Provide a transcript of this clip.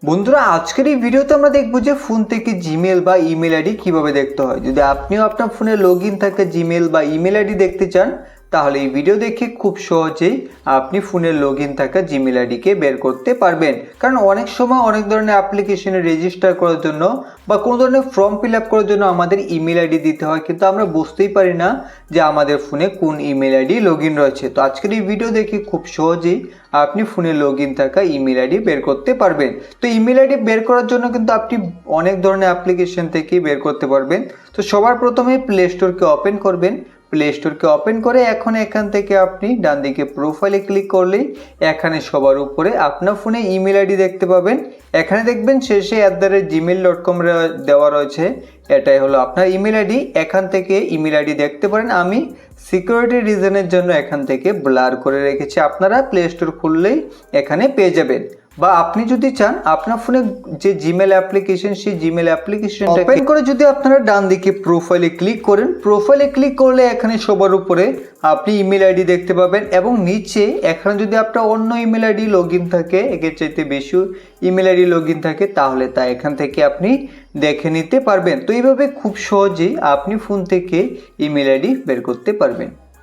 বন্ধুরা আজকের এই ভিডিওতে আমরা দেখব যে ফোন থেকে জিমেল বা ইমেল আইডি কিভাবে দেখতে হয়। যদি আপনিও আপনার ফোনে লগইন থাকে জিমেল বা ইমেল আইডি দেখতে চান তাহলে এই ভিডিও দেখে খুব সহজেই আপনি ফোনে লগইন থাকা জিমেল আইডিকে বের করতে পারবেন। কারণ অনেক সময় অনেক ধরনের অ্যাপ্লিকেশনে রেজিস্টার করার জন্য বা কোনো ধরনের ফর্ম ফিল আপ করার জন্য আমাদের ইমেল আইডি দিতে হয়, কিন্তু আমরা বুঝতেই পারি না যে আমাদের ফোনে কোন ইমেল আইডি লগইন রয়েছে। তো আজকের এই ভিডিও দেখে খুব সহজেই আপনি ফোনে লগইন থাকা ইমেল আইডি বের করতে পারবেন। তো ইমেল আইডি বের করার জন্য কিন্তু আপনি অনেক ধরনের অ্যাপ্লিকেশন থেকে বের করতে পারবেন। তো সবার প্রথমে প্লে স্টোরকে ওপেন করবেন। প্লে স্টোরকে ওপেন করে এখন এখান থেকে আপনি ডান দিকে প্রোফাইলে ক্লিক করলেই এখানে সবার উপরে আপনার ফোনে ইমেল আইডি দেখতে পাবেন। এখানে দেখবেন শেষে @gmail.com দেওয়া রয়েছে, এটাই হলো আপনার ইমেল আইডি। এখান থেকে ইমেল আইডি দেখতে পারেন। আমি সিকিউরিটি রিজনের জন্য এখান থেকে ব্লার করে রেখেছি, আপনারা প্লে স্টোর খুললেই এখানে পেয়ে যাবেন। বা আপনি যদি চান আপনার ফোনে যে জিমেল অ্যাপ্লিকেশন সেই জিমেল অ্যাপ্লিকেশনটা ওপেন করে যদি আপনারা ডান দিকে প্রোফাইলে ক্লিক করেন, প্রোফাইলে ক্লিক করলে এখানে সবার উপরে আপনি ইমেল আইডি দেখতে পাবেন এবং নিচে এখানে যদি আপনার অন্য ইমেল আইডি লগইন থাকে, একের চাইতে বেশি ইমেল আইডি লগইন থাকে তাহলে তা এখান থেকে আপনি দেখে নিতে পারবেন। তো এইভাবে খুব সহজেই আপনি ফোন থেকে ইমেল আইডি বের করতে পারবেন।